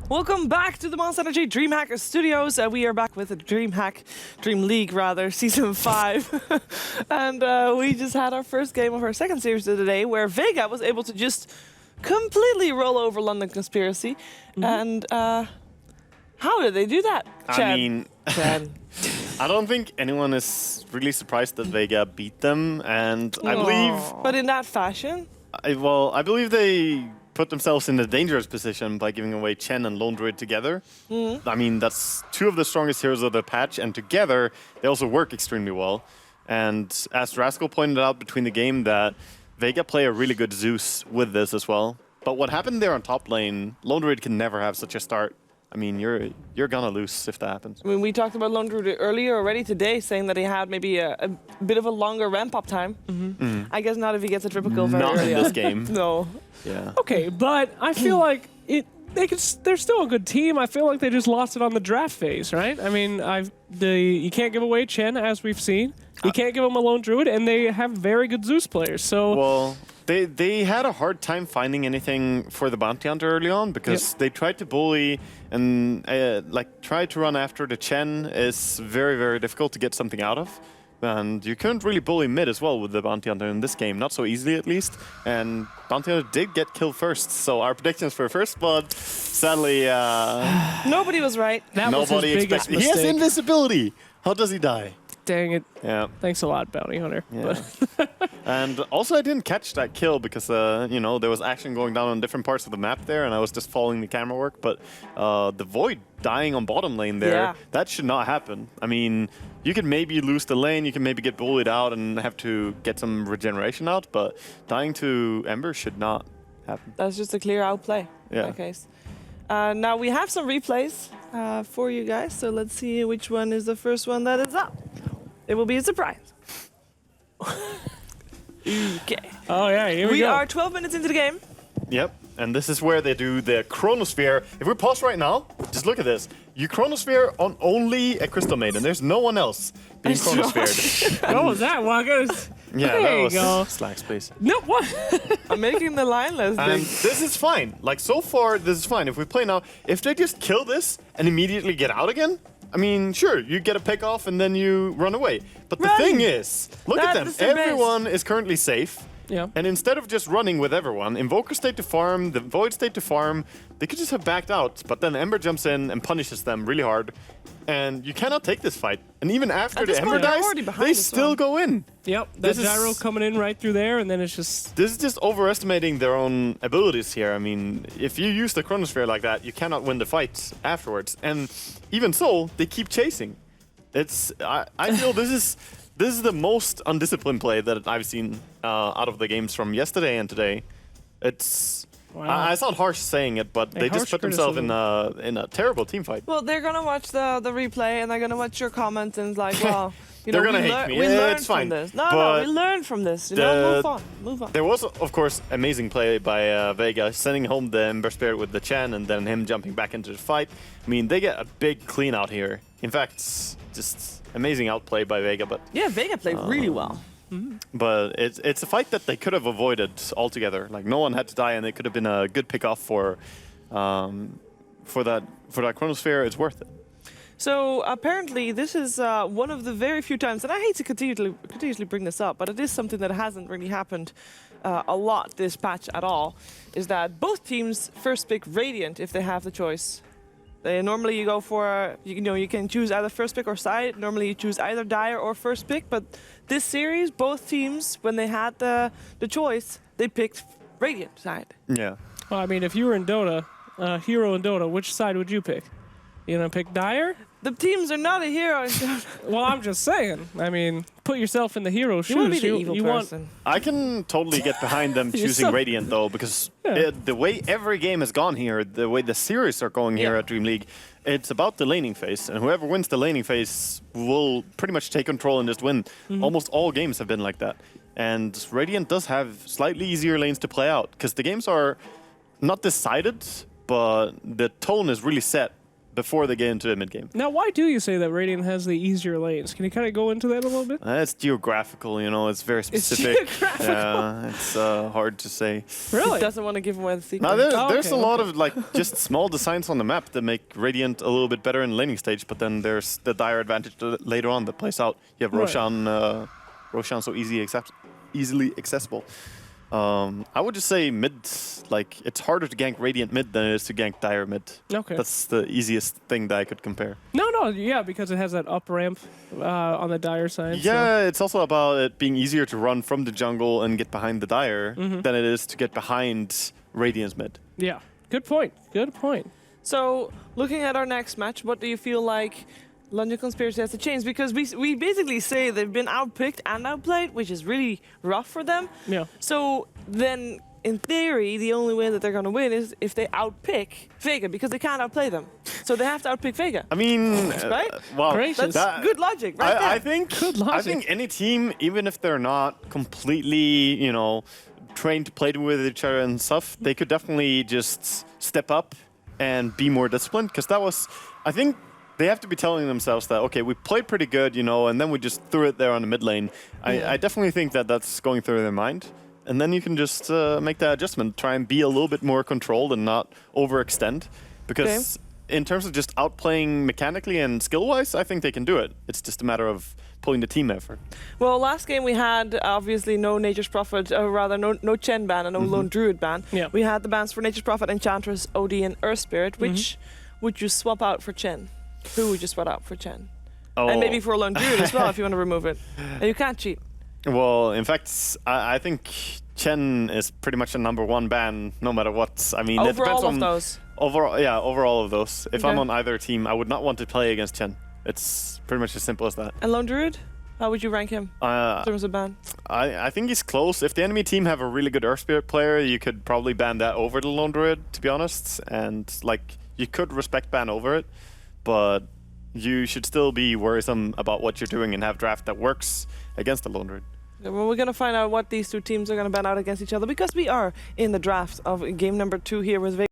Welcome back to the Monster Energy DreamHack Studios. We are back with DreamLeague rather, Season 5. And we just had our first game of our second series of the day where Vega was able to just completely roll over London Conspiracy. And how did they do that, Chad? I mean, I don't think anyone is really surprised that Vega beat them. And I believe... But in that fashion? I believe they put themselves in a dangerous position by giving away Chen and Lone Druid together. I mean, that's two of the strongest heroes of the patch, and together they also work extremely well. And as Rascal pointed out between the game, that Vega play a really good Zeus with this as well. But what happened there on top lane, Lone Druid can never have such a start. I mean, you're gonna lose if that happens. I mean, we talked about Lone Druid earlier already today, saying that he had maybe a bit of a longer ramp-up time. I guess not if he gets a triple kill very early. Not in this game. No. Yeah. Okay, but I feel like they're still a good team. I feel like they just lost it on the draft phase, right? I mean, you can't give away Chen, as we've seen. You can't give him a Lone Druid, and they have very good Zeus players. So well, they had a hard time finding anything for the Bounty Hunter early on because they tried to bully and try to run after the Chen is very, very difficult to get something out of. And you couldn't really bully mid as well with the Bounty Hunter in this game, not so easily at least. And Bounty Hunter did get killed first, so our predictions for first blood, sadly... Nobody was right. that was his biggest mistake. He has invisibility! How does he die? Dang it. Yeah. Thanks a lot, Bounty Hunter. Yeah. And also I didn't catch that kill because, you know, there was action going down on different parts of the map there and I was just following the camera work. But the Void dying on bottom lane there, that should not happen. I mean, you can maybe lose the lane, you can maybe get bullied out and have to get some regeneration out, but dying to Ember should not happen. That's just a clear outplay in that case. Now we have some replays for you guys, so let's see which one is the first one that is up. It will be a surprise. Okay. Oh, yeah, here we go. We are 12 minutes into the game. Yep, and this is where they do the Chronosphere. If we pause right now, just look at this. You Chronosphere on only a Crystal Maiden. There's no one else being Chronosphered. What was that, Walker? Yeah, there that you was go. slack space. No, what? I'm making the line less And big. this is fine. Like, so far, this is fine. If we play now, if they just kill this and immediately get out again, I mean, sure, you get a pick off and then you run away. But the thing is, look at them. Everyone is currently safe. Yeah. And instead of just running with everyone, Invoker stayed to farm, the Void stayed to farm, they could just have backed out. But then Ember jumps in and punishes them really hard. And you cannot take this fight. And even after the Ember dies, they still go in. Yep, that gyro coming in right through there, and then it's just... This is just overestimating their own abilities here. I mean, if you use the Chronosphere like that, you cannot win the fight afterwards. And even so, they keep chasing. It's I feel this is the most undisciplined play that I've seen out of the games from yesterday and today. It's... Wow. It's not harsh saying it, but they just put themselves in a terrible team fight. Well, they're gonna watch the replay and they're gonna watch your comments and it's like, well, you know, they're gonna hate me. We learned it's fine. from this. No, we learned from this. You know, move on. There was, of course, amazing play by Vega, sending home the Ember Spirit with the Chen and then him jumping back into the fight. I mean, they get a big clean out here. In fact, just amazing outplay by Vega. But yeah, Vega played really well. But it's a fight that they could have avoided altogether. Like, no one had to die, and it could have been a good pick-off for that Chronosphere. It's worth it. So apparently, this is one of the very few times, and I hate to continuously bring this up, but it is something that hasn't really happened a lot this patch at all. Is that both teams first pick Radiant if they have the choice. Normally you go for, you can choose either first pick or side. Normally you choose either Dire or first pick, but this series, both teams, when they had the choice, they picked Radiant side. Yeah. Well, I mean, if you were in Dota, hero in Dota, which side would you pick? You gonna pick Dire? The teams are not a hero in Dota. Well, I'm just saying. I mean, put yourself in the hero shoes. You want to be the evil person. I can totally get behind them choosing Radiant, though, because the way every game has gone here, the way the series are going here at DreamLeague, it's about the laning phase. And whoever wins the laning phase will pretty much take control and just win. Almost all games have been like that. And Radiant does have slightly easier lanes to play out, because the games are not decided, but the tone is really set before they get into the mid game. Now, why do you say that Radiant has the easier lanes? Can you kind of go into that a little bit? It's geographical, you know. It's very specific. geographical. Yeah, it's hard to say. Really? He doesn't want to give away the secret. Now, there's a lot of like just small designs on the map that make Radiant a little bit better in laning stage, but then there's the dire advantage later on that plays out. You have Roshan, Roshan so easily accessible. I would just say mid, like it's harder to gank Radiant mid than it is to gank dire mid. Okay. That's the easiest thing that I could compare. No, yeah, because it has that up ramp on the dire side. Yeah, it's also about it being easier to run from the jungle and get behind the dire than it is to get behind Radiant's mid. Yeah, good point. Good point. So, looking at our next match, what do you feel like London Conspiracy has to change? Because we basically say they've been outpicked and outplayed, which is really rough for them. Yeah. So then, in theory, the only way that they're going to win is if they outpick Vega, because they can't outplay them. So they have to outpick Vega. I mean, right? Well, Gracious. That's good logic, right there. I think any team, even if they're not completely, you know, trained to play with each other and stuff, they could definitely just step up and be more disciplined. Because that was, I think, they have to be telling themselves that, okay, we played pretty good, you know, and then we just threw it there on the mid lane. I definitely think that that's going through their mind. And then you can just make that adjustment, try and be a little bit more controlled and not overextend. Because in terms of just outplaying mechanically and skill-wise, I think they can do it. It's just a matter of pulling the team effort. Well, last game we had obviously no Nature's Prophet, rather no Chen ban and no Lone Druid ban. Yeah. We had the bans for Nature's Prophet, Enchantress, OD, and Earth Spirit. Which would you swap out for Chen? Who would you swap out for Chen? Oh. And maybe for a Lone Druid as well if you want to remove it. And you can't cheat. Well, in fact, I think Chen is pretty much a #1 ban, no matter what. I mean, it Over depends all on of those. over all of those. If I'm Okay. on either team, I would not want to play against Chen. It's pretty much as simple as that. And Lone Druid? How would you rank him in terms of ban? I think he's close. If the enemy team have a really good Earth Spirit player, you could probably ban that over the Lone Druid, to be honest. And like, you could respect ban over it, but you should still be worrisome about what you're doing and have draft that works against the Lone Druid. Well, we're going to find out what these two teams are going to ban out against each other, because we are in the draft of game number 2 here with Vega.